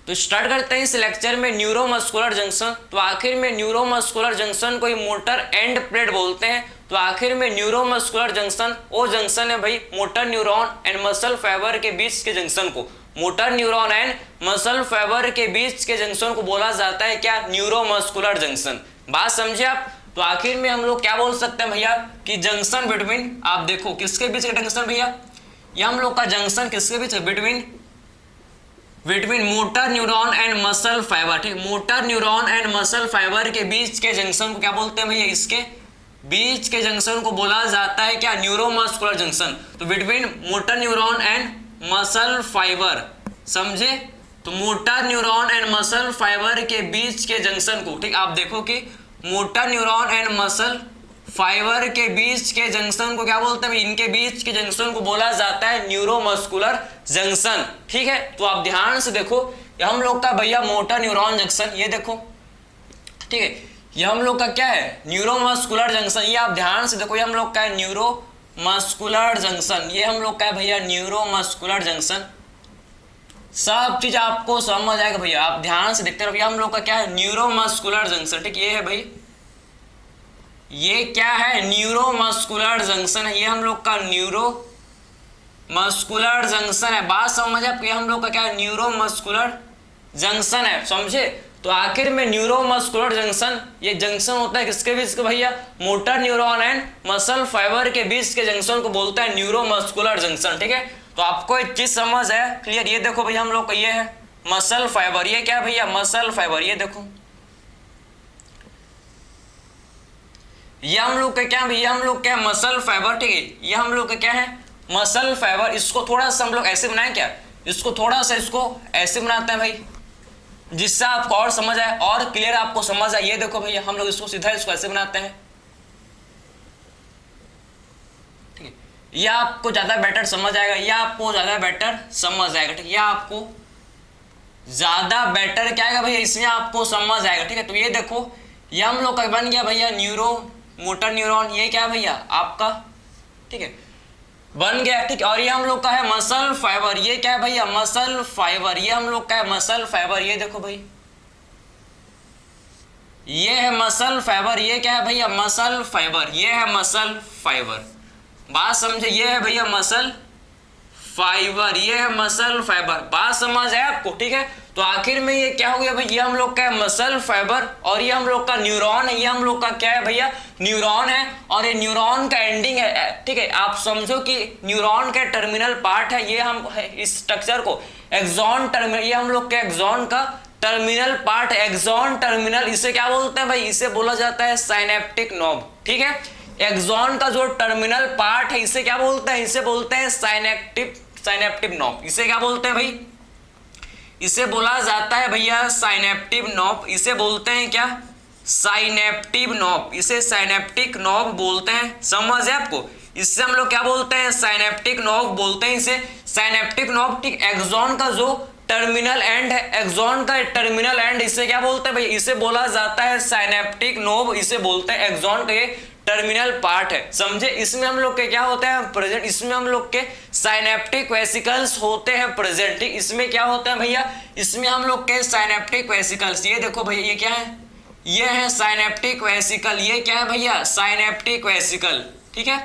तो स्टार्ट करते हैं इस लेक्चर में न्यूरोमस्कुलर जंक्शन। तो आखिर में न्यूरोमस्कुलर जंक्शन को ही मोटर एंड प्लेट बोलते हैं। तो आखिर में न्यूरोमस्कुलर जंक्शन वो जंक्शन है भाई motor neuron and muscle fibre के बीच के जंक्शन को, motor neuron and muscle fibre के बीच के जंक्शन को बोला जाता है क्या, न्यूरोमस्कुलर जंक्शन। बात समझे आप। तो आखिर में हम लोग क्या बोल सकते हैं भैया कि जंक्शन बिटवीन, आप देखो किसके बीच का जंक्शन भैया, ये हम लोग का जंक्शन किसके बीच है, between motor neuron and muscle fibre. ठीक, motor neuron and muscle fibre के बीच के जंक्शन को क्या बोलते हैं भैया, इसके बीच के जंक्शन को बोला जाता है क्या, न्यूरोमस्कुलर जंक्शन। तो between motor neuron and muscle fibre, समझे। तो motor neuron and muscle fibre के बीच के जंक्शन को, ठीक, आप देखो कि motor neuron and muscle fibre के बीच के जंक्शन को क्या बोलते हैं, इनके बीच के जंक्शन को बोला जाता है न्यूरोमस्कुलर जंक्शन। ठीक है, तो आप ध्यान से देखो हम लोग का भैया मोटर न्यूरॉन जंक्शन, ये देखो, ठीक है, ये हम लोग का क्या है, न्यूरोमस्कुलर जंक्शन। ये आप ध्यान से देखो, ये हम लोग का है न्यूरोमस्कुलर जंक्शन, ये हम लोग का है भैया न्यूरोमस्कुलर जंक्शन। सब चीज आपको समझ आएगा भैया, आप ध्यान से देखते रहो। भैया हम लोग का क्या है, न्यूरोमस्कुलर जंक्शन। ठीक, ये है भाई, ये क्या है, न्यूरोमस्कुलर जंक्शन है, ये हम लोग का न्यूरोमस्कुलर जंक्शन है। बात समझ आप, ये हम लोग का क्या है, न्यूरोमस्कुलर जंक्शन है, समझे। तो आखिर में न्यूरोमस्कुलर जंक्शन, ये जंक्शन होता है किसके बीच का भैया, motor neuron and muscle fibre के बीच के जंक्शन को बोलता है न्यूरोमस्कुलर जंक्शन। ठीक है, तो आपको एक चीज समझ है, क्लियर। ये देखो भैया हम लोग का ये है मसल फाइबर, ये क्या भैया, मसल फाइबर, ये देखो, ये हम लोग का क्या भैया, हम लोग क्या है, मसल फाइबर। ठीक है, ये हम लोग का क्या है, मसल फाइबर। इसको थोड़ा सा हम लोग ऐसे बनाए क्या, इसको थोड़ा सा इसको ऐसे बनाते हैं भाई, जिससे आपको और समझ आए और क्लियर आपको समझ आए। ये देखो भैया हम लोग इसको सीधा इसको ऐसे बनाते हैं, ठीक है, ये आपको ज्यादा बेटर समझ आएगा, ये आपको ज्यादा बेटर समझ आएगा। ठीक है, ये आपको ज्यादा बेटर क्या आएगा भैया, इसमें आपको समझ आएगा। ठीक है, तो ये देखो ये हम लोग का बन गया भैया मोटर न्यूरॉन, ये क्या भैया आपका, ठीक है, बन गया। ठीक, और ये हम लोग का है मसल फाइबर, ये क्या है भैया, मसल फाइबर, ये हम लोग का है मसल फाइबर। ये देखो भाई, ये है मसल फाइबर, ये क्या है भैया, मसल फाइबर, ये है मसल फाइबर। बात समझे, ये है भैया मसल फाइबर, ये है मसल फाइबर। बात समझ है आपको। ठीक है, तो आखिर में ये क्या हो गया भाई, ये हम लोग का है मसल फाइबर और ये हम लोग का न्यूरॉन है, ये हम लोग का क्या है भैया, न्यूरॉन है और ये न्यूरॉन का एंडिंग है। ठीक है, आप समझो कि न्यूरॉन का टर्मिनल पार्ट है, ये हम इस स्ट्रक्चर को एक्सॉन टर्मिनल, ये हम लोग के एक्सॉन का टर्मिनल पार्ट, एक्सॉन टर्मिनल, इसे क्या बोलते हैं भाई, इसे बोला जाता है साइनेप्टिक नोब। ठीक है, एक्सॉन का जो टर्मिनल पार्ट है इसे क्या बोलते हैं, इसे बोलते हैं साइनेप्टिक नोब। इसे क्या बोलते हैं भाई, इसे बोला जाता है भैया साइनेप्टिक नोब। इसे बोलते हैं क्या, साइनेप्टिक नोब, इसे साइनेप्टिक नोब बोलते हैं। समझ है आपको, इससे हम लोग क्या बोलते हैं, साइनेप्टिक नोब बोलते हैं इसे, साइनेप्टिक नोब। ठीक, एक्सॉन का जो टर्मिनल एंड है, एक्सॉन का टर्मिनल एंड, इसे क्या बोलते हैं भैया, इसे बोला जाता है साइनेप्टिक नोब, इसे बोलते हैं एक्सॉन का टर्मिनल पार्ट है, समझे। इसमें हम लोग के क्या होते हैं प्रेजेंट, इसमें हम लोग के साइनेप्टिक वेसिकल्स होते हैं प्रेजेंट। ठीक, इसमें क्या होता है भैया, इसमें हम लोग के साइनेप्टिक वेसिकल्स, ये देखो भैया ये क्या है, ये है साइनेप्टिक वेसिकल, ये क्या है भैया, साइनेप्टिक वेसिकल। ठीक है,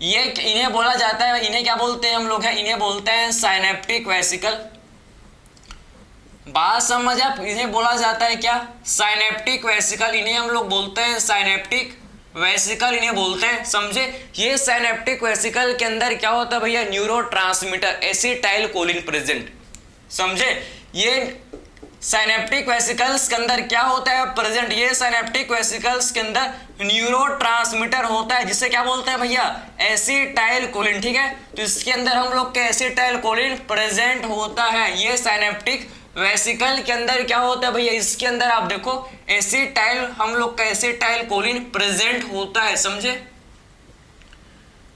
ये इन्हें बोला जाता है, इन्हें क्या बोलते हैं हम लोग, है इन्हें बोलते हैं साइनेप्टिक वेसिकल। बात समझ आप, इन्हें बोला जाता है क्या, साइनेप्टिक वेसिकल, इन्हें हम लोग बोलते हैं साइनेप्टिक वेसिकल, इन्हें बोलते हैं, समझे। ये साइनेप्टिक वेसिकल के अंदर क्या होता है भैया, न्यूरोट्रांसमीटर एसिटाइलकोलिन प्रेजेंट, समझे। ये साइनेप्टिक वेसिकल्स के अंदर क्या होता है प्रेजेंट, ये साइनेप्टिक वेसिकल्स के अंदर न्यूरोट्रांसमीटर होता है, जिसे क्या बोलते हैं भैया, एसिटाइलकोलिन। ठीक है, तो इसके अंदर हम लोग के एसिटाइलकोलिन प्रेजेंट होता है। ये साइनेप्टिक वेसिकल के अंदर क्या होता है भैया, इसके अंदर आप देखो एसिटाइल, हम लोग का एसिटाइलकोलिन प्रेजेंट होता है, समझे।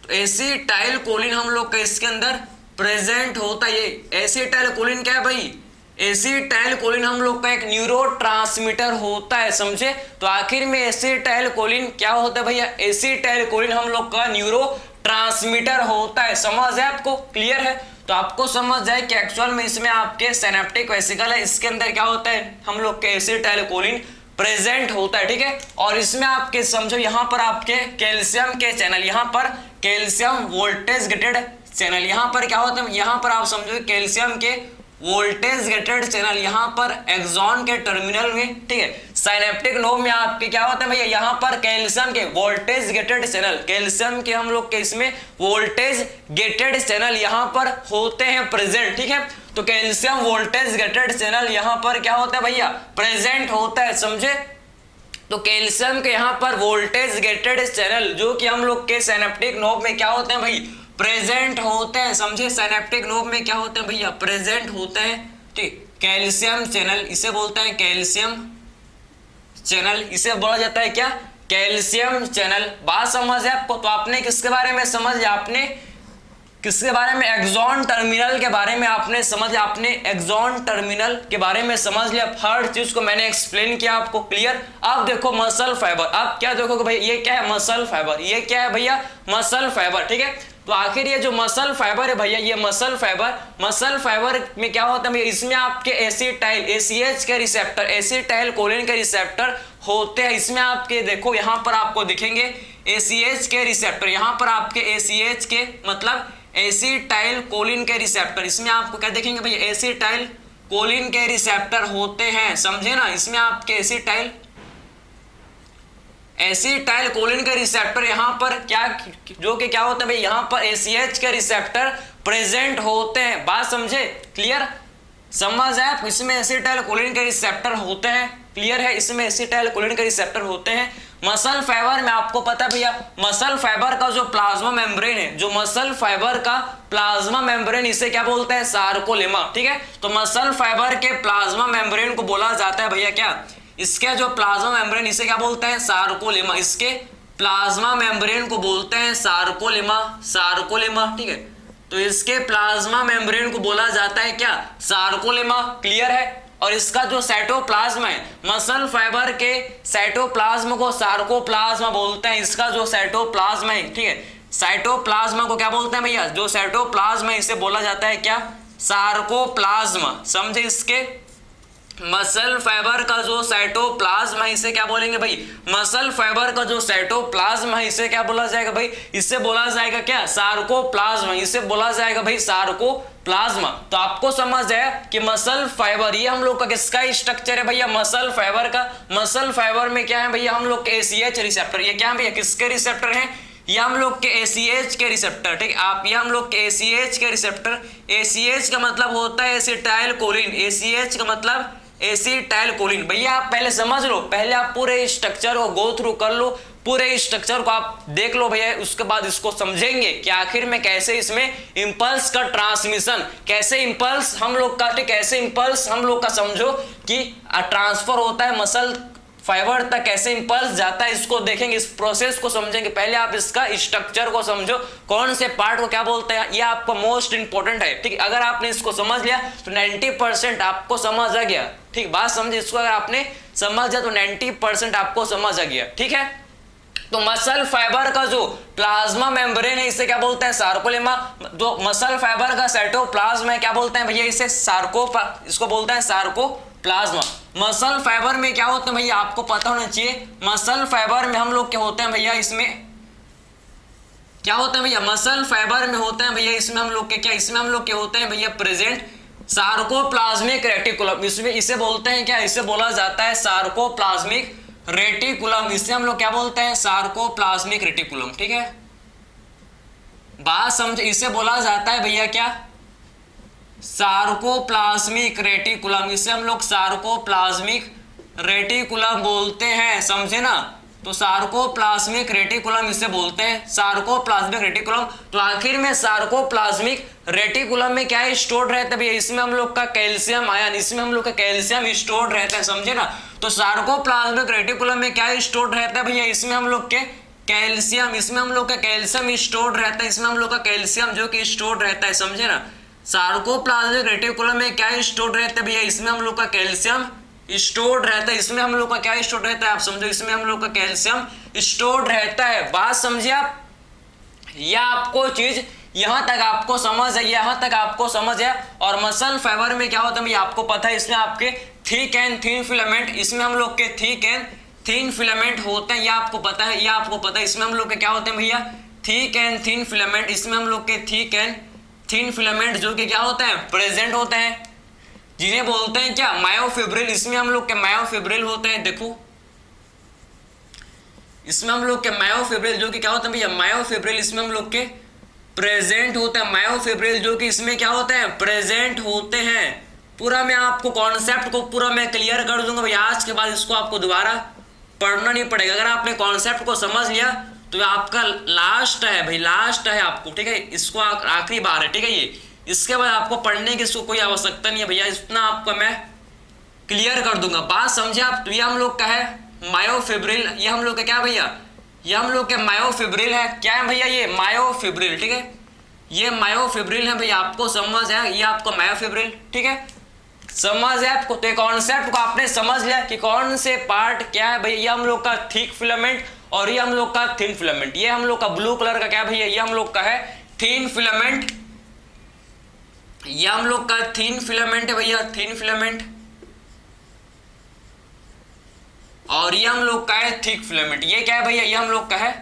तो एसिटाइलकोलिन हम लोग का इसके अंदर प्रेजेंट होता है। ये एसिटाइलकोलिन क्या है भाई, एसिटाइलकोलिन हम लोग का एक न्यूरोट्रांसमीटर होता है, समझे। तो आखिर में एसिटाइलकोलिन क्या होता है भैया, एसिटाइलकोलिन हम लोग का न्यूरोट्रांसमीटर होता है, समझ है आपको, क्लियर है। तो आपको समझ जाए कि एक्चुअल में इसमें आपके सिनेप्टिक वेसिकल है, इसके अंदर क्या होता है हम लोग के एसिटाइलकोलिन प्रेजेंट होता है, ठीक है। और इसमें आपके समझो यहाँ पर आपके कैल्शियम के चैनल, यहाँ पर कैल्शियम वोल्टेज गेटेड चैनल, यहाँ पर क्या होता है, यहाँ पर आप समझो कैल्शियम के वोल्टेज गेटेड चैनल यहाँ पर एक्सॉन के टर्मिनल में, ठीक है। साइनेप्टिक नोब में आपके क्या होता है भैया, यहाँ पर कैल्शियम के वोल्टेज गेटेड चैनल, कैल्शियम के हम लोग के इसमें वोल्टेज गेटेड चैनल यहाँ पर होते हैं प्रेजेंट, ठीक है। तो कैल्शियम वोल्टेज गेटेड चैनल यहाँ पर क्या होता है भैया, प्रेजेंट होता है, समझे। तो कैल्शियम के यहाँ पर वोल्टेज गेटेड चैनल जो कि हम लोग के सिनेप्टिक नोब में क्या होते हैं भाई, प्रेजेंट होते हैं, समझे। सिनेप्टिक नोब में क्या होते हैं भैया, प्रेजेंट होते हैं, ठीक। कैल्शियम चैनल इसे बोलते हैं कैल्शियम चैनल, इसे बोला जाता है क्या, कैल्शियम चैनल। बात समझ है आपको। तो आपने किसके बारे में समझ लिया, आपने किसके बारे में, एक्सॉन टर्मिनल के बारे में आपने समझ लिया, आपने एक्सॉन टर्मिनल के बारे में समझ लिया। हर चीज को मैंने एक्सप्लेन किया आपको, क्लियर। अब देखो मसल फाइबर, अब क्या देखोगे भाई, ये क्या है मसल फाइबर, ये क्या है भैया मसल फाइबर, ठीक है। तो आखिर ये जो मसल फाइबर है भैया, ये मसल फाइबर में क्या होता है भैया, इसमें आपके एसिटाइल ACH के रिसेप्टर, एसिटाइलकोलिन के रिसेप्टर होते हैं। इसमें आपके देखो यहाँ पर आपको दिखेंगे ACH के रिसेप्टर, यहाँ पर आपके ACH के मतलब एसिटाइलकोलिन के रिसेप्टर, इसमें आपको क्या देखेंगे भैया, एसिटाइलकोलिन के रिसेप्टर होते हैं, समझे ना। इसमें आपके एसिटाइलकोलिन के रिसेप्टर यहाँ पर क्या, जो कि क्या होता है भाई, यहाँ पर ACH के रिसेप्टर प्रेजेंट होते हैं। बात समझे, क्लियर, समझ है। इसमें एसिटाइलकोलिन के रिसेप्टर होते हैं, क्लियर है, इसमें एसिटाइलकोलिन के रिसेप्टर होते हैं। मसल फाइबर में आपको पता है भैया, मसल फाइबर का जो प्लाज्मा मेम्ब्रेन है, जो मसल फाइबर का प्लाज्मा मेम्ब्रेन, इसे क्या बोलते हैं, सार्कोलेमा, ठीक है। तो मसल फाइबर के प्लाज्मा मेम्ब्रेन को बोला जाता है भैया क्या, इसके जो प्लाज्मा मेम्ब्रेन, इसे क्या बोलते हैं, सार्कोलेमा। इसके प्लाज्मा मेम्ब्रेन को बोलते हैं सार्कोलेमा, ठीक है। तो इसके प्लाज्मा मेम्ब्रेन को बोला जाता है क्या, सार्कोलेमा, क्लियर है। और इसका जो साइटोप्लाज्म है, मसल फाइबर के साइटोप्लाज्म को सार्कोप्लाज्मा बोलते हैं। इसका जो साइटोप्लाज्म है, ठीक है, साइटोप्लाज्म को क्या बोलते हैं भैया, जो साइटोप्लाज्म है इसे बोला जाता है क्या, सार्कोप्लाज्म, समझे। इसके मसल फाइबर का जो साइटोप्लाज्म है इसे क्या बोलेंगे भाई, मसल फाइबर का जो साइटोप्लाज्म है इसे क्या बोला जाएगा भाई, इसे बोला जाएगा क्या, सार्कोप्लाज्म, इसे बोला जाएगा भाई सार्कोप्लाज्म। तो आपको समझ है कि मसल फाइबर ये हम लोग का किसका स्ट्रक्चर है भैया, मसल फाइबर का। मसल फाइबर में क्या है भैया, हम लोग के ACH रिसेप्टर, ये क्या है भैया, किसके रिसेप्टर हैं, ये हम लोग के ACH के रिसेप्टर, ठीक। आप ये हम लोग के ACH के रिसेप्टर, ACH का मतलब होता है एसिटाइलकोलिन, ACH का मतलब एसिटाइलकोलिन। भैया आप पहले समझ लो, पहले आप पूरे स्ट्रक्चर को गो थ्रू कर लो, पूरे स्ट्रक्चर को आप देख लो भैया, उसके बाद इसको समझेंगे कि आखिर में कैसे इसमें इंपल्स का ट्रांसमिशन, कैसे इंपल्स हम लोग का, कैसे इंपल्स हम लोग का समझो कि ट्रांसफर होता है मसल फाइबर तक, कैसे इंपल्स जाता है, इसको देखेंगे, इस प्रोसेस को समझेंगे। पहले आप इसका स्ट्रक्चर को समझो, कौन से पार्ट को क्या बोलते हैं, ये आपको मोस्ट इंपॉर्टेंट है, ठीक। अगर आपने इसको समझ लिया तो 90% आपको समझ आ गया, ठीक। बात समझे, इसको अगर आपने समझ लिया तो 90% आपको समझ आ गया, ठीक है। तो मसल फाइबर का जो प्लाज्मा मेम्ब्रेन है इसे क्या बोलते हैं, सार्कोलेमा। जो मसल फाइबर का साइटोप्लाज्म है क्या बोलते हैं भैया, इसे इसको बोलते हैं सार्कोप्लाज्मा। मसल फाइबर में क्या होता है भैया, आपको पता होना चाहिए, मसल फाइबर में हम लोग क्या होते हैं भैया, इसमें क्या होता है भैया, मसल फाइबर में होते हैं भैया, इसमें हम लोग के क्या, इसमें हम लोग के होते हैं भैया प्रेजेंट सार्कोप्लाज्मिक रेटिकुलम। इसमें इसे बोलते हैं क्या, इसे बोला जाता है सार्कोप्लाज्मिक रेटिकुलम। इसे हम लोग क्या बोलते हैं, सार्कोप्लाज्मिक रेटिकुलम, ठीक है। बात समझ, इसे बोला जाता है भैया क्या, सार्कोप्लाज्मिक रेटिकुलम। इसे हम लोग सार्कोप्लाज्मिक रेटिकुलम बोलते हैं, समझे ना। तो सार्कोप्लाज्मिक रेटिकुलम इसे बोलते हैं, सार्कोप्लाज्मिक रेटिकुलम। तो आखिर में सार्कोप्लाज्मिक रेटिकुलम में क्या स्टोर्ड रहता है भैया, इसमें हम लोग का कैल्शियम आयन, इसमें हम लोग का कैल्शियम स्टोर्ड रहता है, समझे ना। तो सार्कोप्लाज्मिक रेटिकुलम में क्या स्टोर्ड रहता है भैया, इसमें हम लोग के कैल्शियम, इसमें हम लोग का कैल्शियम स्टोर्ड रहता है, इसमें हम लोग का कैल्शियम जो कि स्टोर्ड रहता है, समझे ना। सार्कोप्लाज्मिक रेटिकुलम में क्या स्टोर्ड रहता है भैया, इसमें हम लोग का कैल्शियम स्टोर्ड रहता है, इसमें हम लोग का क्या स्टोर्ड रहता है, आप समझो, इसमें हम लोग का कैल्शियम स्टोर्ड रहता है। बात समझिए आप, यह आपको चीज यहाँ तक आपको समझ है, यहाँ तक आपको समझ है। और मसल फाइबर में क्या होता है भैया आपको पता है, इसमें आपके थिक एंड थिन फिलामेंट, इसमें हम लोग के थिक एंड थिन फिलामेंट होते हैं, ये आपको पता है, ये आपको पता है। इसमें हम लोग के क्या होते हैं भैया, थिक एंड थिन फिलामेंट, इसमें हम लोग के थिक एंड थिन फिलामेंट जो कि क्या होते हैं, प्रेजेंट होते हैं, जिन्हें बोलते हैं क्या, मायोफिब्रिल। इसमें हम लोग के मायोफिब्रिल होते हैं, देखो इसमें हम लोग के मायोफिब्रिल जो कि क्या होते हैं भैया, मायोफिब्रिल इसमें हम लोग के प्रेजेंट होते हैं, मायोफिब्रिल जो कि इसमें क्या होते हैं, प्रेजेंट होते हैं। पूरा मैं आपको कॉन्सेप्ट को पूरा मैं क्लियर कर दूंगा भैया, आज के बाद इसको आपको दोबारा पढ़ना नहीं पड़ेगा। अगर आपने कॉन्सेप्ट को समझ लिया तो आपका लास्ट है भाई, लास्ट है आपको, ठीक है, इसको आखिरी बार है, ठीक है ये। इसके बाद आपको पढ़ने की इसको कोई आवश्यकता नहीं है भैया, इतना आपको मैं क्लियर कर दूंगा। बात समझे आप। तो ये हम लोग का है मायोफिब्रिल, ये हम लोग का क्या भैया, ये हम लोग के मायोफिब्रिल है, क्या है भैया, ये मायोफिब्रिल, ठीक है, ये मायोफिब्रिल है भैया, आपको समझ है, ये आपको मायोफिब्रिल, ठीक है, समझ है आपको। तो कॉन्सेप्ट को आपने समझ लिया कि कौन से पार्ट क्या है भैया, ये हम लोग का थिक फिलामेंट और ये हम लोग का थिन फिलामेंट। ये हम लोग का ब्लू कलर का क्या भैया, ये हम लोग का है थिन फिलामेंट, ये हम लोग का थिन फिलामेंट है भैया, थिन फिलामेंट। और ये हम लोग का है थिक फिलामेंट। ये क्या है भैया, ये हम लोग का है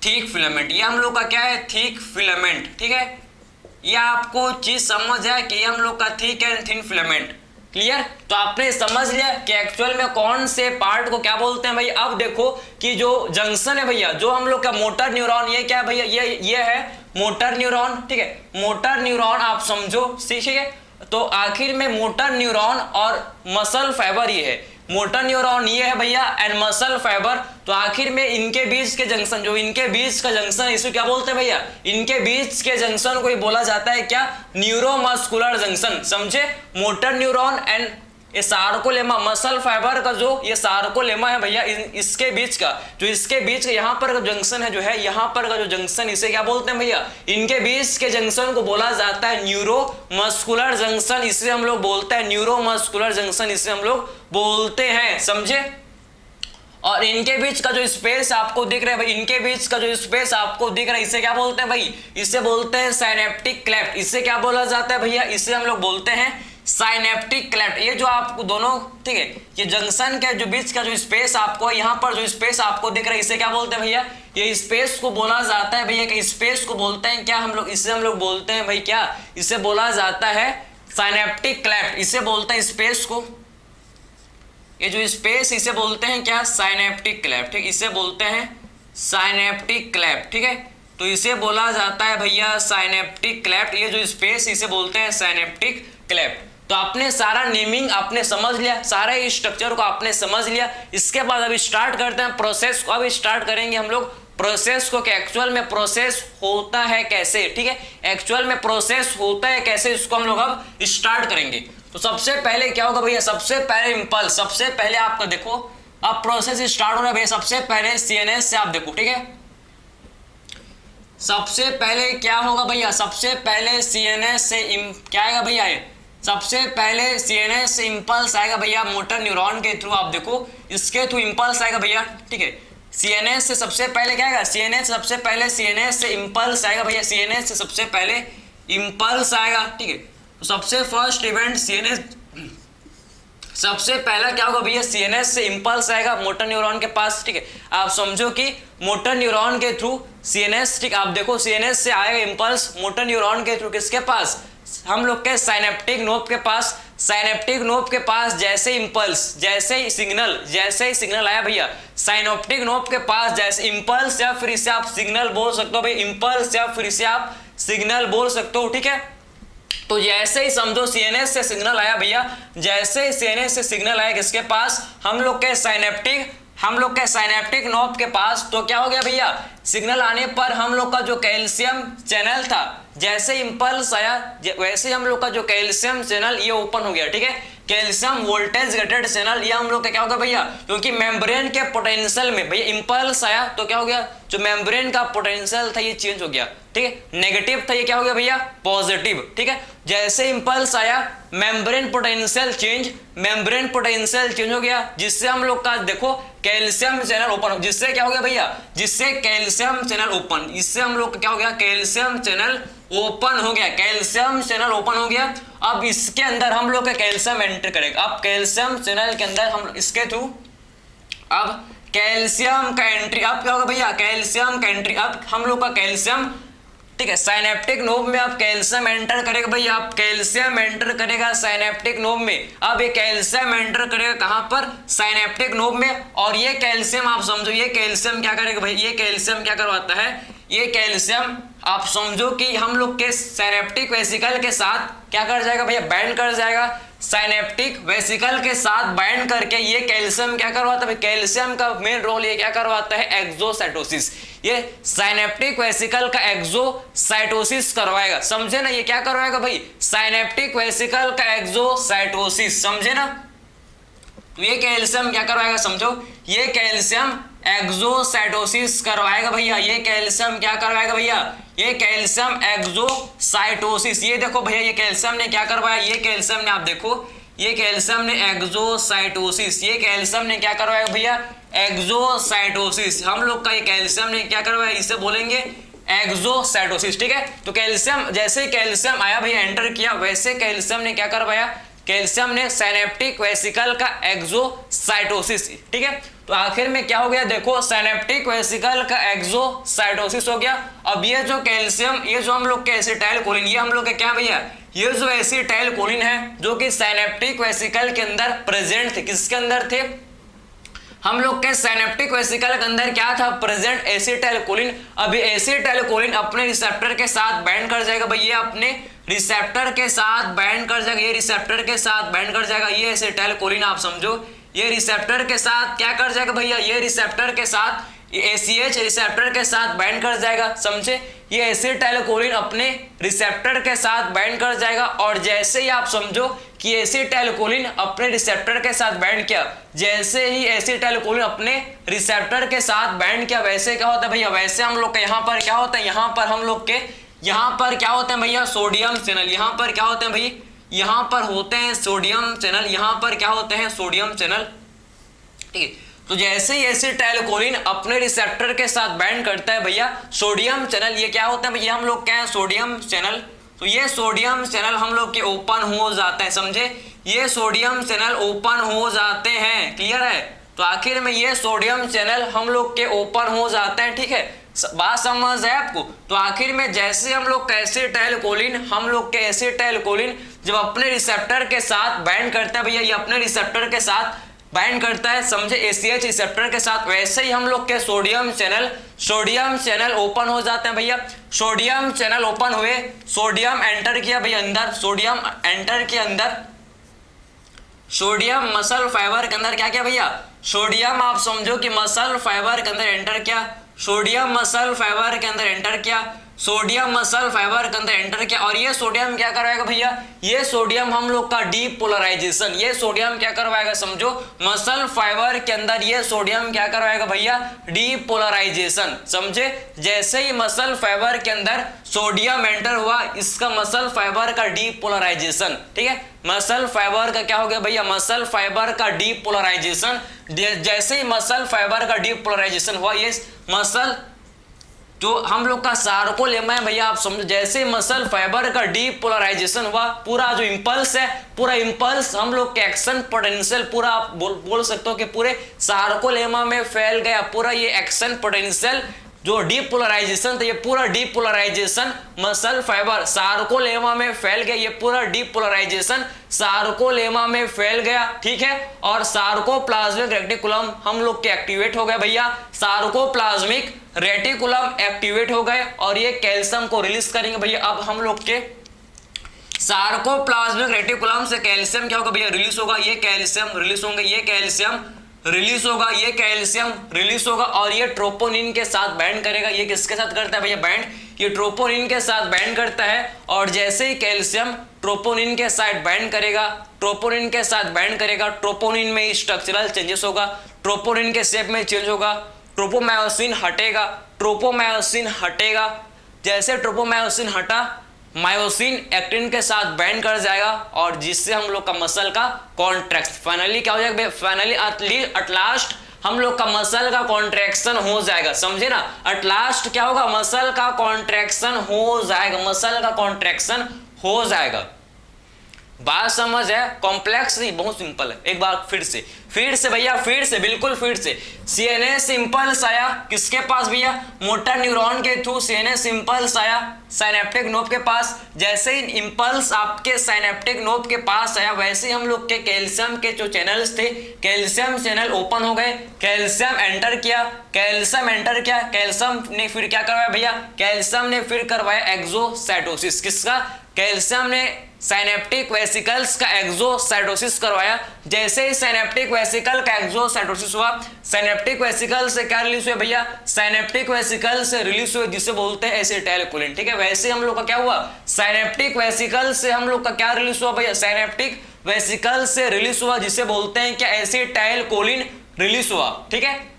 थिक फिलामेंट, ये हम लोग का क्या है, थिक फिलामेंट, ठीक है। ये आपको चीज समझ है कि ये हम लोग का thick and thin filament, clear. तो आपने समझ लिया कि एक्चुअल में कौन से पार्ट को क्या बोलते हैं भाई। अब देखो कि जो जंक्शन है भैया, जो हम लोग का मोटर न्यूरॉन, ये क्या भैया, ये है मोटर न्यूरॉन, ठीक है, मोटर न्यूरॉन आप समझो, ठीक है। तो आखिर में मोटर न्यूरॉन और मसल फाइबर ये है, मोटर न्यूरॉन ये है भैया एंड मसल फाइबर। तो आखिर में इनके बीच के जंक्शन, जो इनके बीच का जंक्शन, इसे क्या बोलते हैं भैया, इनके बीच के जंक्शन को ही बोला जाता है क्या, न्यूरोमस्कुलर जंक्शन, समझे। मोटर न्यूरॉन एंड ये सार्कोलेमा, मसल फाइबर का जो ये सार्कोलेमा है भैया, इसके बीच का जो, इसके बीच का यहाँ पर का जंक्शन है जो है, यहाँ पर का जो जंक्शन, इसे क्या बोलते हैं भैया, इनके बीच के जंक्शन को बोला जाता है न्यूरोमस्कुलर जंक्शन, इसे हम लोग बोलते हैं न्यूरोमस्कुलर जंक्शन, इसे हम लोग बोलते हैं, समझे। और इनके बीच का जो स्पेस आपको दिख रहा है भाई, इनके बीच का जो स्पेस आपको दिख रहा है, इसे क्या बोलते हैं भाई, इसे बोलते हैं साइनेप्टिक क्लेफ्ट। इसे क्या बोला जाता है भैया, इसे हम लोग बोलते हैं साइनेप्टिक क्लेफ्ट। ये जो आपको दोनों, ठीक है, ये जंक्शन के जो बीच का जो स्पेस आपको यहाँ पर जो स्पेस आपको दिख रहा है, इसे क्या बोलते हैं भैया, ये स्पेस को बोला जाता है भैया, कि स्पेस को बोलते हैं क्या हम लोग, इसे हम लोग बोलते हैं भाई क्या, इसे बोला जाता है साइनेप्टिक क्लेफ्ट, इसे बोलते हैं स्पेस को, ये जो स्पेस इसे बोलते हैं क्या, साइनेप्टिक क्लेफ्ट, ठीक, इसे बोलते हैं साइनेप्टिक क्लेफ्ट, ठीक है। तो इसे बोला जाता है भैया साइनेप्टिक क्लेफ्ट, ये जो स्पेस इसे बोलते हैं साइनेप्टिक क्लेफ्ट। तो आपने सारा नेमिंग आपने समझ लिया, सारे स्ट्रक्चर को आपने समझ लिया। इसके बाद अब स्टार्ट करते हैं प्रोसेस को। अब स्टार्ट करेंगे हम लोग प्रोसेस को, कि एक्चुअल में प्रोसेस होता है कैसे, ठीक है, एक्चुअल में प्रोसेस होता है कैसे, इसको हम लोग अब स्टार्ट करेंगे। तो सबसे पहले क्या होगा भैया, सबसे पहले इंपल्स, सबसे पहले आपका देखो अब प्रोसेस स्टार्ट हो रहा है भैया, सबसे पहले सीएनएस से आप देखो, ठीक है, सबसे पहले क्या होगा भैया, सबसे पहले सीएनएस से क्या आएगा भैया, सबसे पहले सीएनएस से इंपल्स आएगा भैया मोटर न्यूरॉन के थ्रू, आप देखो इसके थ्रू इंपल्स आएगा भैया, ठीक है। सीएनएस से सबसे पहले क्या आएगा, सीएनएस सबसे पहले सीएनएस से इंपल्स आएगा भैया, सीएनएस से सबसे पहले इंपल्स आएगा, ठीक है। तो सबसे फर्स्ट इवेंट सीएनएस, सबसे पहला क्या होगा भैया, सीएनएस से इंपल्स आएगा मोटर न्यूरॉन के पास, ठीक है। आप समझो कि मोटर न्यूरॉन के थ्रू सीएनएस, ठीक, आप देखो सीएनएस से आएगा इंपल्स मोटर न्यूरॉन के थ्रू किसके पास, हम लोग के साइनेप्टिक नोब के पास। साइनेप्टिक नोब के पास जैसे इंपल्स, जैसे ही सिग्नल आया भैया साइनेप्टिक नोब के पास, जैसे इंपल्स या फिर इसे आप सिग्नल बोल सकते हो भाई, इंपल्स या फिर इसे आप सिग्नल बोल सकते हो, ठीक है। तो जैसे ही समझो सीएनएस से सिग्नल आया भैया, जैसे ही सीएनएस से सिग्नल आया किसके पास, हम लोग के साइनेप्टिक नोब के पास, तो क्या हो गया भैया, सिग्नल आने पर हम लोग का जो कैल्शियम चैनल था, जैसे इंपल्स आया वैसे हम लोग का जो कैल्शियम चैनल ये ओपन हो गया, ठीक है, कैल्शियम वोल्टेज रेटेड चैनल, ये हम लोग का क्या होगा भैया, क्योंकि मेम्ब्रेन के पोटेंशियल में भैया इंपल्स आया तो क्या हो गया, जो मेम्ब्रेन का पोटेंशियल था ये चेंज हो गया, ठीक है, नेगेटिव था, ये क्या हो गया भैया पॉजिटिव, ठीक है। जैसे इंपल्स आया मेम्ब्रेन पोटेंशियल चेंज हो गया, जिससे हम लोग का देखो कैल्शियम चैनल ओपन, जिससे क्या हो गया भैया, जिससे कैल्शियम चैनल ओपन, इससे हम लोग क्या हो गया कैल्शियम चैनल ओपन हो गया, कैल्शियम चैनल ओपन हो गया। अब इसके अंदर हम लोग का कैल्शियम एंटर करेगा, अब कैल्शियम चैनल के अंदर हम इसके थ्रू अब कैल्शियम का एंट्री, अब क्या होगा भैया कैल्शियम का एंट्री, अब हम लोग का कैल्शियम, ठीक है, साइनेप्टिक नोब में अब कैल्शियम एंटर करेगा भैया, अब कैल्शियम एंटर करेगा साइनेप्टिक नोब में, अब ये कैल्शियम एंटर करेगा कहां पर साइनेप्टिक नोब में, और ये कैल्शियम आप समझो ये कैल्शियम क्या करेगा भाई, ये कैल्शियम क्या करवाता है, ये कैल्शियम आप समझो कि हम लोग के साइनेप्टिक वेसिकल के साथ क्या कर जाएगा भैया बाइंड कर जाएगा, साइनेप्टिक वेसिकल के साथ बाइंड करके ये कैल्शियम क्या करवाता है, कैल्शियम का मेन रोल ये क्या करवाता है एक्सोसाइटोसिस, ये साइनेप्टिक वेसिकल का एक्सोसाइटोसिस करवाएगा, समझे ना, ये क्या करवाएगा भाई साइनेप्टिक वेसिकल का एक्सोसाइटोसिस, समझे ना। तो ये कैल्शियम क्या करवाएगा समझो, ये कैल्शियम एक्सोसाइटोसिस करवाएगा भैया, ये कैल्शियम क्या करवाएगा भैया, ये कैल्शियम एक्सोसाइटोसिस, ये देखो भैया ये कैल्शियम ने क्या करवाया, ये कैल्शियम ने आप देखो ये कैल्शियम ने एक्सोसाइटोसिस, ये कैल्शियम ने क्या करवाया भैया एक्सोसाइटोसिस, हम लोग का ये कैल्शियम ने क्या करवाया, इसे बोलेंगे एक्सोसाइटोसिस, ठीक है। तो कैल्शियम जैसे कैल्शियम आया भैया एंटर किया, वैसे कैल्शियम ने क्या करवाया, कैल्शियम ने साइनेप्टिक वेसिकल का एक्सोसाइटोसिस, ठीक है। तो आखिर में क्या हो गया देखो साइनेप्टिक वेसिकल का एक्सोसाइटोसिस हो गया। अब ये जो कैल्शियम, ये जो हम लोग के एसिटाइल कोलिन, ये हम लोग के क्या भैया, ये जो एसिटाइल कोलिन है जो कि साइनेप्टिक वेसिकल के अंदर प्रेजेंट थे, किसके अंदर थे, हम लोग के साइनेप्टिक वेसिकल के अंदर क्या था प्रेजेंट एसिटाइल कोलिन। अभी एसिटाइल कोलिन अपने रिसेप्टर के साथ बाइंड कर जाएगा भाई, ये अपने रिसेप्टर के साथ बाइंड कर जाएगा, ये रिसेप्टर के साथ बाइंड कर जाएगा, ये एसिटाइल कोलिन आप समझो ये रिसेप्टर के साथ क्या कर जाएगा भैया, ये रिसेप्टर के साथ ACH रिसेप्टर के साथ बाइंड कर जाएगा, समझे, ये एसिटाइल कोलिन अपने रिसेप्टर के साथ बाइंड कर जाएगा। और जैसे ही आप समझो कि एसिटाइल कोलिन अपने रिसेप्टर के साथ बाइंड किया, जैसे ही एसिटाइल कोलिन अपने रिसेप्टर के साथ बाइंड किया, वैसे क्या होता है भैया, वैसे हम लोग के यहाँ पर क्या होता है, यहाँ पर हम लोग के यहाँ पर क्या होते हैं भैया सोडियम चैनल, यहाँ पर क्या होते हैं भाई, यहाँ पर होते हैं सोडियम चैनल, यहाँ पर क्या होते हैं सोडियम चैनल, ठीक है। तो जैसे ही एसिटाइल कोलिन अपने रिसेप्टर के साथ बाइंड करता है भैया सोडियम चैनल, ये क्या होता है भैया हम लोग क्या है सोडियम चैनल, तो ये सोडियम चैनल हम लोग के ओपन हो जाते हैं, समझे, ये सोडियम चैनल ओपन हो जाते हैं, क्लियर है। तो आखिर में ये सोडियम चैनल हम लोग के ओपन हो जाते हैं, ठीक है, बात समझ है आपको। तो आखिर में जैसे हम लोग एसिटाइल कोलिन, हम लोग के एसिटाइल कोलिन जब अपने रिसेप्टर के साथ बाइंड करता है भैया, ये अपने रिसेप्टर के साथ बाइंड करता है, समझे, ACH रिसेप्टर के साथ, वैसे ही हम लोग के सोडियम चैनल ओपन हो जाते हैं भैया। सोडियम चैनल ओपन हुए, सोडियम एंटर किया भैया अंदर, सोडियम एंटर किया अंदर, सोडियम मसल फाइबर के अंदर क्या किया भैया, सोडियम आप समझो कि मसल फाइबर के अंदर एंटर किया, सोडियम मसल फाइबर के अंदर एंटर किया, सोडियम मसल फाइबर के अंदर एंटर किया। और ये सोडियम क्या करवाएगा भैया, ये सोडियम हम लोग का डीपोलराइजेशन, ये सोडियम क्या करवाएगा समझो मसल फाइबर के अंदर, ये सोडियम क्या करवाएगा भैया डीपोलराइजेशन, समझे। जैसे ही मसल फाइबर के अंदर सोडियम एंटर हुआ, इसका मसल फाइबर का डीपोलराइजेशन, ठीक है, मसल फाइबर का क्या हो गया भैया, मसल फाइबर का डीपोलराइजेशन। जैसे ही मसल फाइबर का डीपोलराइजेशन हुआ, ये मसल जो हम लोग का सार्कोलेमा है भैया आप समझो, जैसे मसल फाइबर का डीपोलराइजेशन हुआ, पूरा जो इंपल्स है, पूरा इंपल्स हम लोग के एक्शन पोटेंशियल पूरा आप बोल सकते हो कि पूरे सार्कोलेमा में फैल गया, पूरा ये एक्शन पोटेंशियल जो डीपोलराइजेशन था, ये पूरा डीपोलराइजेशन मसल फाइबर सार्कोलेमा में फैल गया, ये पूरा डीपोलराइजेशन सार्कोलेमा में फैल गया, ठीक है। और सार्कोप्लाज्मिक रेटिकुलम हम लोग के एक्टिवेट हो गए भैया, सार्कोप्लाज्मिक रेटिकुलम एक्टिवेट हो गए और ये कैल्शियम को रिलीज करेंगे भैया। अब हम लोग के सार्कोप्लाज्मिक रेटिकुलम से कैल्शियम क्या होगा भैया रिलीज होगा, ये कैल्शियम रिलीज होंगे, ये कैल्शियम रिलीज होगा, ये कैल्शियम रिलीज होगा और ये ट्रोपोनिन के साथ बाइंड करेगा। ये किसके साथ करता है भैया बाइंड, ये ट्रोपोनिन के साथ बाइंड करता है। और जैसे ही कैल्शियम ट्रोपोनिन के साथ बाइंड करेगा, ट्रोपोनिन के साथ बाइंड करेगा, ट्रोपोनिन में स्ट्रक्चरल चेंजेस होगा, ट्रोपोनिन के शेप में चेंज होगा, ट्रोपोमायोसिन हटेगा, ट्रोपोमायोसिन हटेगा, जैसे ट्रोपोमायोसिन हटा, मायोसिन एक्टिन के साथ बाइंड कर जाएगा और जिससे हम लोग का मसल का कॉन्ट्रैक्शन फाइनली क्या हो जाएगा, फाइनली एट लास्ट हम लोग का मसल का कॉन्ट्रैक्शन हो जाएगा, समझे ना। एट लास्ट क्या होगा, मसल का कॉन्ट्रैक्शन हो जाएगा, मसल का कॉन्ट्रैक्शन हो जाएगा। बात समझ है, कॉम्प्लेक्स नहीं, बहुत सिंपल है। एक बार फिर से भैया, फिर से बिल्कुल फिर से सीएनएस इंपल्स आया किसके पास भैया, मोटर न्यूरॉन के थ्रू सीएनएस इंपल्स आया साइनेप्टिक नोब के पास। जैसे ही इंपल्स आपके साइनेप्टिक नोब के पास आया, वैसे ही हम लोग के कैल्शियम के जो चैनल्स थे, कैल्शियम चैनल ओपन हो गए, कैल्शियम एंटर किया, कैल्शियम ने फिर क्या करवाया भैया, कैल्शियम ने फिर करवाया एक्सोसाइटोसिस। किसका, कैल्शियम ने साइनेप्टिक वेसिकल्स का एक्सोसाइटोसिस करवाया। जैसे ही साइनेप्टिक वेसिकल का एक्सोसाइटोसिस हुआ, साइनेप्टिक वेसिकल से क्या रिलीज हुए भैया, साइनेप्टिक वेसिकल से रिलीज हुए जिसे बोलते हैं एसिटाइलकोलिन। ठीक है, वैसे हम लोग का क्या हुआ, साइनेप्टिक वेसिकल से हम लोग का क्या रिलीज हुआ भैया, साइनेप्टिक वेसिकल से रिलीज हुआ जिसे बोलते हैं क्या, एसिटाइलकोलिन रिलीज हुआ। ठीक है,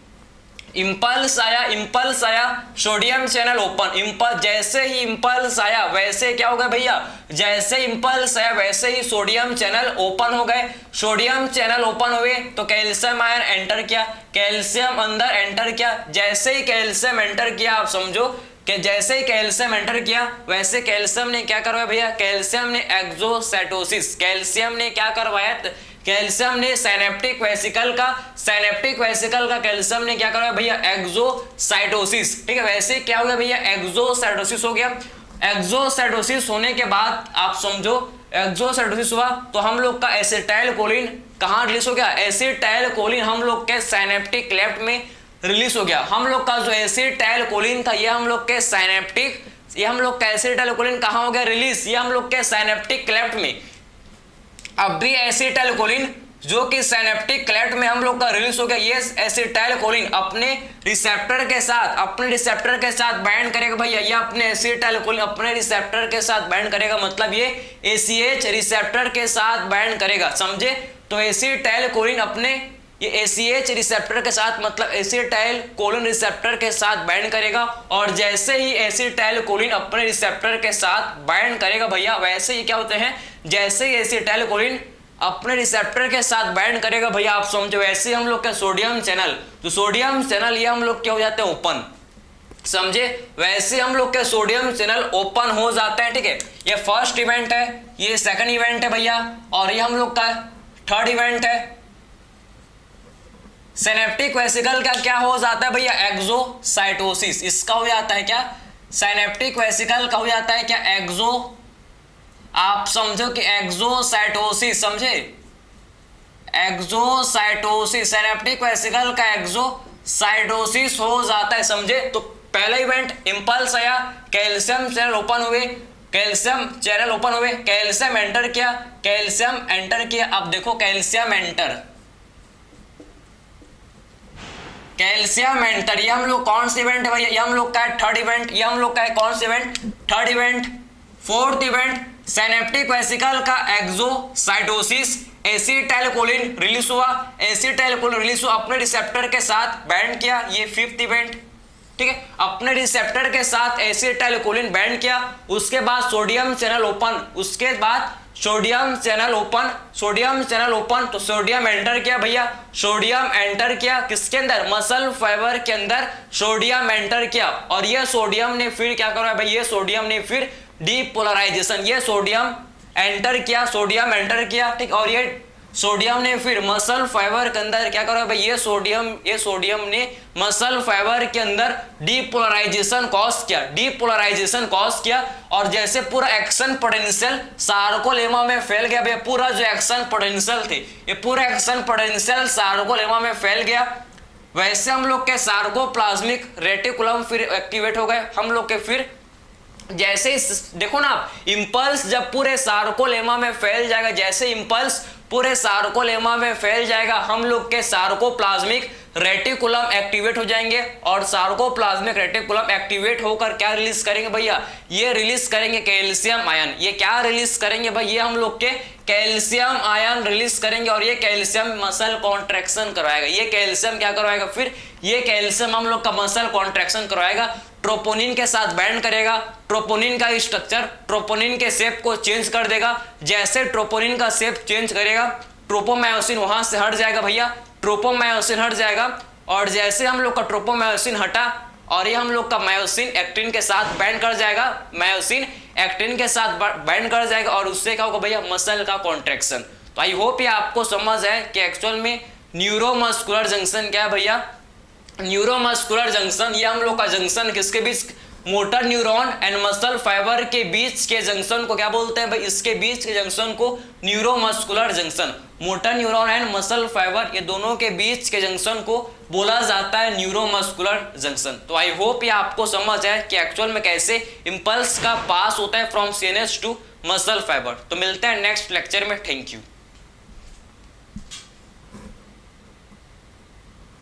इंपल्स आया, सोडियम चैनल ओपन, जैसे ही इंपल्स आया वैसे क्या होगा भैया, जैसे इंपल्स आया वैसे ही सोडियम चैनल ओपन हो गए। सोडियम चैनल ओपन हुए तो कैल्शियम आयन एंटर किया, कैल्शियम अंदर एंटर किया। जैसे ही कैल्शियम एंटर किया, आप समझो कि जैसे ही कैल्शियम एंटर किया वैसे कैल्शियम ने क्या करवाया भैया, कैल्शियम ने एक्सोसाइटोसिस, कैल्शियम ने क्या करवाया, कैल्शियम ने साइनेप्टिक वेसिकल का कैल्शियम ने क्या करवाया भैया, एक्सोसाइटोसिस। ठीक है, वैसे क्या हो गया भैया, एक्सोसाइटोसिस हो गया। एक्सोसाइटोसिस होने के बाद आप समझो, एक्सोसाइटोसिस हुआ तो हम लोग का एसिटाइलकोलिन कहाँ रिलीज हो गया, एसिटाइलकोलिन हम लोग के साइनेप्टिक क्लेफ्ट में रिलीज हो गया। हम लोग का जो एसिटाइलकोलिन था, ये हम लोग के साइनेप्टिक, ये हम लोग का एसिटाइलकोलिन कहाँ हो गया रिलीज, ये हम लोग के साइनेप्टिक क्लेफ्ट में। अब भी एसिटाइलकोलिन जो कि साइनेप्टिक क्लेफ्ट में हम लोग का रिलीज हो गया, ये एसिटाइलकोलिन अपने रिसेप्टर के साथ बाइंड करेगा भैया, ये अपने एसिटाइलकोलिन अपने रिसेप्टर के साथ बाइंड करेगा, मतलब ये ACH रिसेप्टर के साथ बाइंड करेगा, समझे। तो एसिटाइलकोलिन अपने ये ACH रिसेप्टर के साथ, मतलब एसिटाइलकोलिन रिसेप्टर के साथ बाइंड करेगा, और जैसे ही एसिटाइलकोलिन अपने रिसेप्टर के साथ बाइंड करेगा भैया, वैसे ही क्या होते हैं, जैसे ही एसिटाइलकोलिन अपने रिसेप्टर के साथ बाइंड करेगा भैया, आप समझो, वैसे हम लोग का सोडियम चैनल, तो सोडियम चैनल ये हम लोग क्या हो जाते हैं, ओपन, समझे। वैसे हम लोग के सोडियम चैनल ओपन हो जाते हैं। ठीक है, ये फर्स्ट इवेंट है, ये सेकंड इवेंट है भैया, और ये हम लोग का थर्ड इवेंट है। साइनेप्टिक वेसिकल का क्या हो जाता है भैया, एक्सोसाइटोसिस, इसका हो जाता है क्या, साइनेप्टिक वेसिकल का हो जाता है क्या, आप समझो कि एक्सोसाइटोसिस, समझे, एक्सोसाइटोसिस, साइनेप्टिक वेसिकल का एक्सोसाइटोसिस हो जाता है, समझे। तो पहला इवेंट इंपल्स आया, कैल्शियम चैनल ओपन हुए, कैल्शियम एंटर किया, अब देखो कैल्शियम एंटर, ये हम लोग कौन सा इवेंट है भैया, ये हम लोग का है थर्ड इवेंट, ये हम लोग का है कौन सा event, third event. Fourth event, synaptic vesicle का एक्सोसाइटोसिस, एसिटाइलकोलिन रिलीज हुआ, अपने रिसेप्टर के साथ बाइंड किया, ये फिफ्थ इवेंट। ठीक है, अपने रिसेप्टर के साथ एसिटाइलकोलिन बाइंड किया, उसके बाद sodium channel open, sodium channel open, तो सोडियम एंटर किया भैया, किसके अंदर, मसल फाइबर के अंदर सोडियम एंटर किया, और ये सोडियम ने फिर क्या करा भाई, ये सोडियम ने फिर डीपोलराइजेशन, ये सोडियम एंटर किया, ठीक, और ये सोडियम ने फिर मसल फाइबर के अंदर क्या करा भाई, ये सोडियम ने मसल फाइबर के अंदर डीपोलराइजेशन कॉज किया, और जैसे पूरा एक्शन पोटेंशियल सार्कोलेमा में फैल गया भैया, पूरा जो एक्शन पोटेंशियल थे, ये पूरा एक्शन पोटेंशियल सार्कोलेमा में फैल गया, वैसे हम लोग के सार्कोप्लाज्मिक रेटिकुलम फिर एक्टिवेट हो गए, हम लोग के फिर जैसे देखो ना, इंपल्स जब पूरे सार्कोलेमा में फैल जाएगा, जैसे इंपल्स पूरे सार्कोलेमा में फैल जाएगा, हम लोग के सार्कोप्लाज्मिक रेटिकुलम एक्टिवेट हो जाएंगे, और सार्कोप्लाज्मिक रेटिकुलम एक्टिवेट होकर क्या रिलीज करेंगे भैया, ये रिलीज करेंगे कैल्शियम आयन। ये क्या रिलीज करेंगे भाई, ये हम लोग के कैल्शियम आयन रिलीज करेंगे, और ये कैल्शियम मसल कॉन्ट्रैक्शन करवाएगा, ये कैल्शियम क्या करवाएगा, फिर ये कैल्शियम हम लोग का मसल कॉन्ट्रैक्शन करवाएगा। ट्रोपोनिन के साथ बाइंड करेगा, ट्रोपोनिन का स्ट्रक्चर ट्रोपोनिन के शेप को चेंज कर देगा। जैसे ट्रोपोनिन का शेप चेंज करेगा ट्रोपोमायोसिन वहां से हट जाएगा भैया, ट्रोपोमायोसिन हट जाएगा। और जैसे हम लोग का ट्रोपोमायोसिन हटा और ये हम लोग का मायोसिन एक्टिन के साथ बाइंड कर जाएगा, मायोसिन एक्टिन के साथ बाइंड कर जाएगा और उससे क्या होगा भैया, मसल का कॉन्ट्रैक्शन। तो आई होप ये आपको समझ है कि एक्चुअल में न्यूरोमस्कुलर जंक्शन क्या है भैया। न्यूरोमस्कुलर जंक्शन ये हम लोग का जंक्शन किसके बीच, motor neuron and muscle fibre के बीच के जंक्शन को क्या बोलते हैं भाई, इसके बीच के जंक्शन को neuromuscular junction. Motor neuron and muscle fibre ये दोनों के बीच के जंक्शन को बोला जाता है न्यूरोमस्कुलर जंक्शन। तो आई होप ये आपको समझ है कि एक्चुअल में कैसे इंपल्स का पास होता है from CNS to muscle fibre. तो मिलते हैं नेक्स्ट लेक्चर में, थैंक यू।